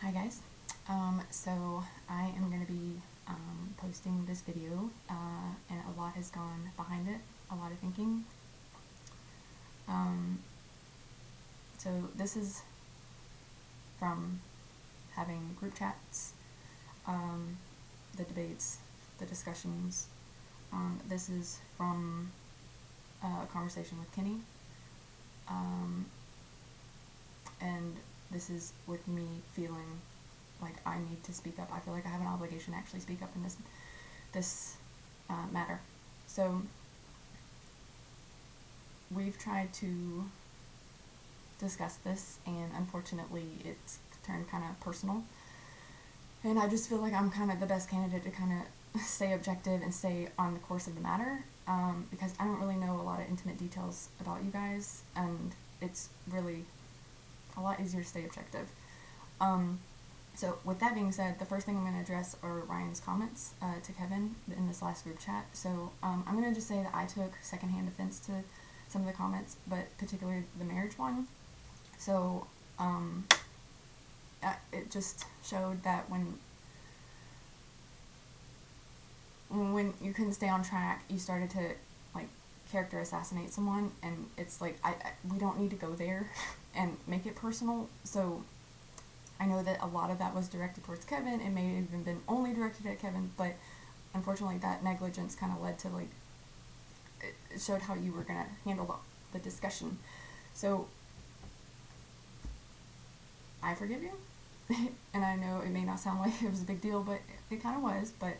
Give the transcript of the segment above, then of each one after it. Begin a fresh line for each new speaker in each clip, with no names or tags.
Hi guys. So I am going to be posting this video, and a lot has gone behind it, a lot of thinking. So this is from having group chats, the debates, the discussions. This is from a conversation with Kenny, and this is with me feeling like I need to speak up. I feel like I have an obligation to actually speak up in this matter. So we've tried to discuss this, and unfortunately it's turned kind of personal. And I just feel like I'm kind of the best candidate to kind of stay objective and stay on the course of the matter, because I don't really know a lot of intimate details about you guys, and it's really a lot easier to stay objective. So with that being said, the first thing I'm going to address are Ryan's comments to Kevin in this last group chat. So I'm going to just say that I took secondhand offense to some of the comments, but particularly the marriage one. So it just showed that when you couldn't stay on track, you started to like character assassinate someone, and it's like we don't need to go there and make it personal. So I know that a lot of that was directed towards Kevin. It may have even been only directed at Kevin, but unfortunately that negligence kind of led to like, it showed how you were going to handle the discussion. So I forgive you. And I know it may not sound like it was a big deal, but it kind of was, but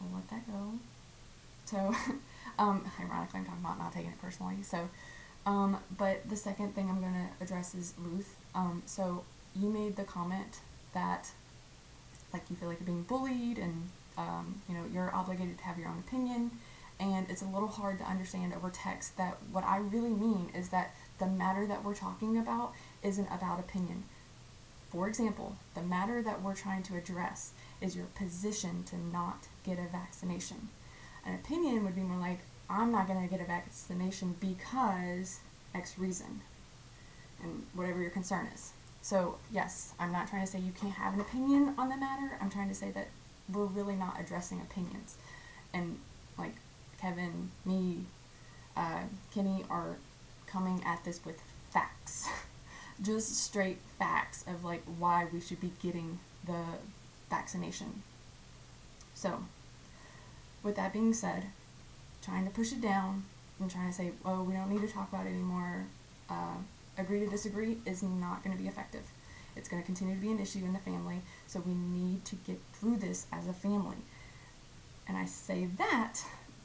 I'll let that go. So, ironically, I'm talking about not taking it personally. So, but the second thing I'm going to address is Ruth. So you made the comment that, like, you feel like you're being bullied, and, you're obligated to have your own opinion, and it's a little hard to understand over text that what I really mean is that the matter that we're talking about isn't about opinion. For example, the matter that we're trying to address is your position to not get a vaccination. An opinion would be more like, I'm not going to get a vaccination because X reason, and whatever your concern is. So yes, I'm not trying to say you can't have an opinion on the matter. I'm trying to say that we're really not addressing opinions. And like Kevin, me, Kenny are coming at this with facts. Just straight facts of like why we should be getting the vaccination. So with that being said, trying to push it down and trying to say, oh, we don't need to talk about it anymore, agree to disagree, is not going to be effective. It's going to continue to be an issue in the family, so we need to get through this as a family. And I say that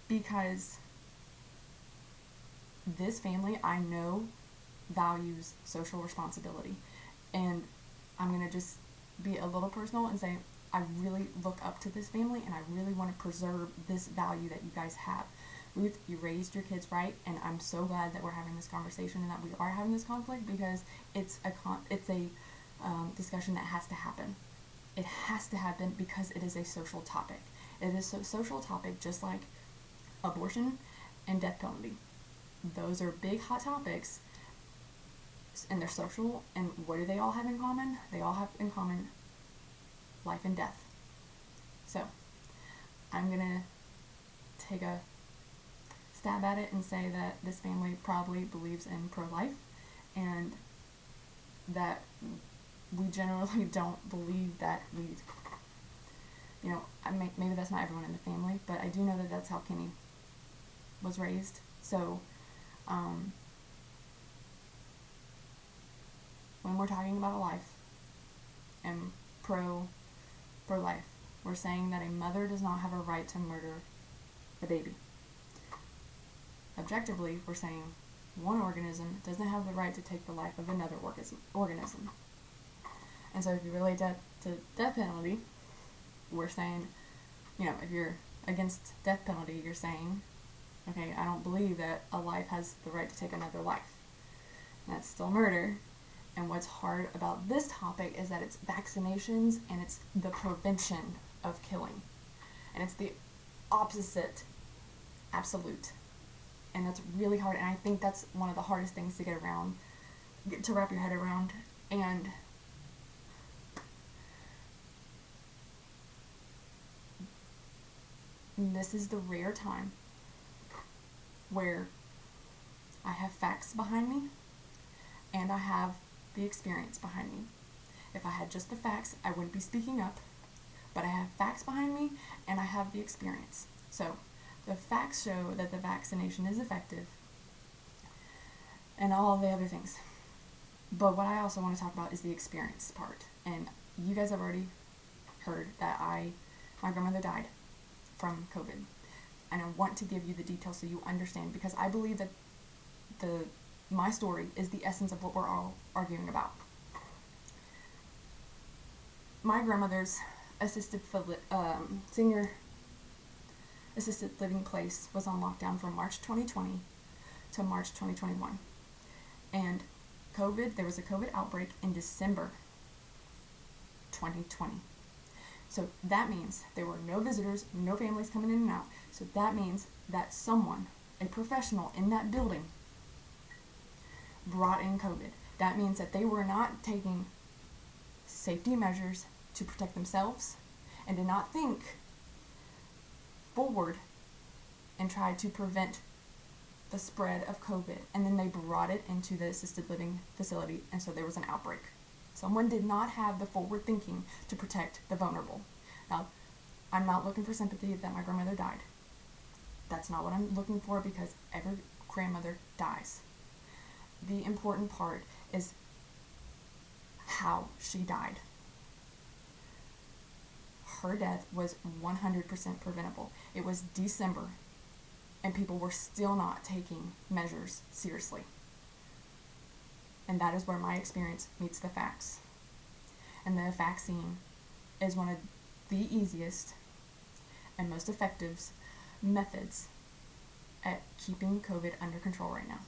because this family, I know, values social responsibility. And I'm going to just be a little personal and say, I really look up to this family, and I really want to preserve this value that you guys have. Ruth, you raised your kids right, and I'm so glad that we're having this conversation and that we are having this conflict, because it's a discussion that has to happen. It has to happen because it is a social topic. It is a social topic just like abortion and death penalty. Those are big hot topics, and they're social, and what do they all have in common? They all have in common life and death. So I'm gonna take a stab at it and say that this family probably believes in pro-life, and that we generally don't believe that maybe that's not everyone in the family, but I do know that that's how Kenny was raised. So when we're talking about a life and pro-life, we're saying that a mother does not have a right to murder a baby. Objectively, we're saying one organism doesn't have the right to take the life of another organism. And so if you relate that to death penalty, we're saying, if you're against death penalty, you're saying, okay, I don't believe that a life has the right to take another life. And that's still murder. And what's hard about this topic is that it's vaccinations, and it's the prevention of killing. And it's the opposite absolute. And that's really hard, and I think that's one of the hardest things to get around to wrap your head around. And this is the rare time where I have facts behind me and I have the experience behind me. If I had just the facts, I wouldn't be speaking up, but I have facts behind me and I have the experience. So the facts show that the vaccination is effective and all the other things. But what I also want to talk about is the experience part. And you guys have already heard that my grandmother died from COVID. And I want to give you the details so you understand, because I believe that my story is the essence of what we're all arguing about. My grandmother's senior assisted living place was on lockdown from March 2020 to March 2021. And there was a COVID outbreak in December 2020. So that means there were no visitors, no families coming in and out. So that means that someone, a professional in that building, brought in COVID. That means that they were not taking safety measures to protect themselves and did not think forward and try to prevent the spread of COVID. And then they brought it into the assisted living facility, and so there was an outbreak. Someone did not have the forward thinking to protect the vulnerable. Now, I'm not looking for sympathy that my grandmother died. That's not what I'm looking for, because every grandmother dies. The important part is how she died. Her death was 100% preventable. It was December, and people were still not taking measures seriously. And that is where my experience meets the facts. And the vaccine is one of the easiest and most effective methods at keeping COVID under control right now.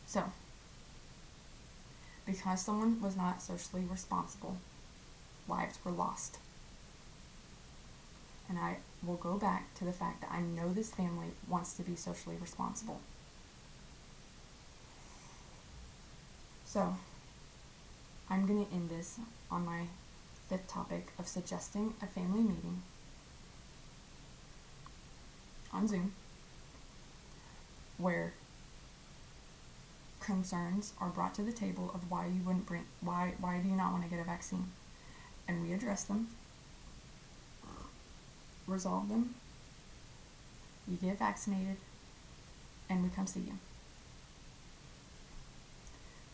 So, because someone was not socially responsible, lives were lost. And I will go back to the fact that I know this family wants to be socially responsible. So, I'm going to end this on my 5th topic of suggesting a family meeting on Zoom where concerns are brought to the table of why do you not want to get a vaccine, and we address them, resolve them, you get vaccinated, and we come see you.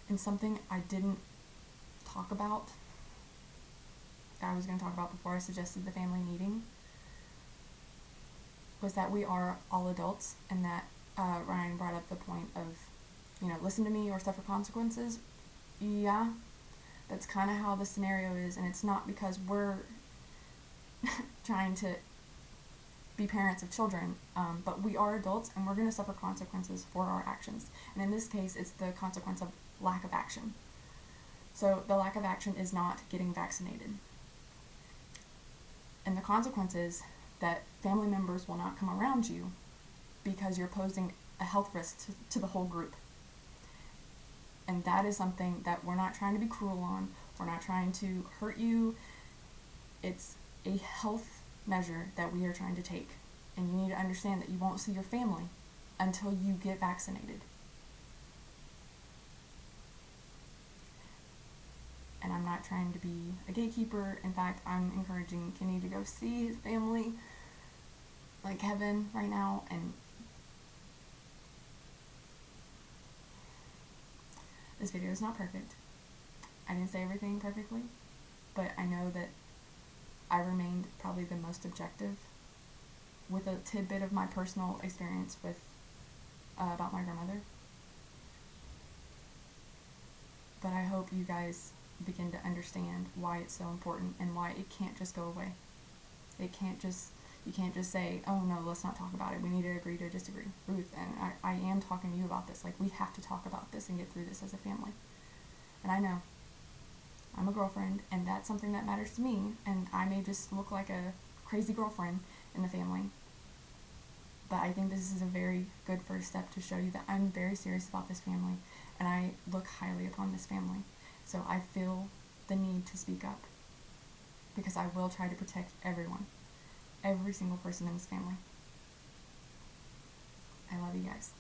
And something I didn't talk about, that I was going to talk about before I suggested the family meeting, was that we are all adults, and that Ryan brought up the point of, listen to me or suffer consequences. Yeah, that's kind of how the scenario is, and it's not because we're trying to be parents of children, but we are adults, and we're going to suffer consequences for our actions. And in this case, it's the consequence of lack of action. So the lack of action is not getting vaccinated. And the consequence is that family members will not come around you because you're posing a health risk to the whole group. And that is something that we're not trying to be cruel on. We're not trying to hurt you. It's a health measure that we are trying to take. And you need to understand that you won't see your family until you get vaccinated. And I'm not trying to be a gatekeeper. In fact, I'm encouraging Kenny to go see his family, like Kevin, right now. And this video is not perfect. I didn't say everything perfectly, but I know that I remained probably the most objective with a tidbit of my personal experience with about my grandmother. But I hope you guys begin to understand why it's so important and why it can't just go away. You can't just say, oh no, let's not talk about it. We need to agree to disagree. Ruth, and I am talking to you about this. Like, we have to talk about this and get through this as a family. And I know I'm a girlfriend, and that's something that matters to me, and I may just look like a crazy girlfriend in the family. But I think this is a very good first step to show you that I'm very serious about this family and I look highly upon this family. So I feel the need to speak up because I will try to protect everyone, every single person in this family. I love you guys.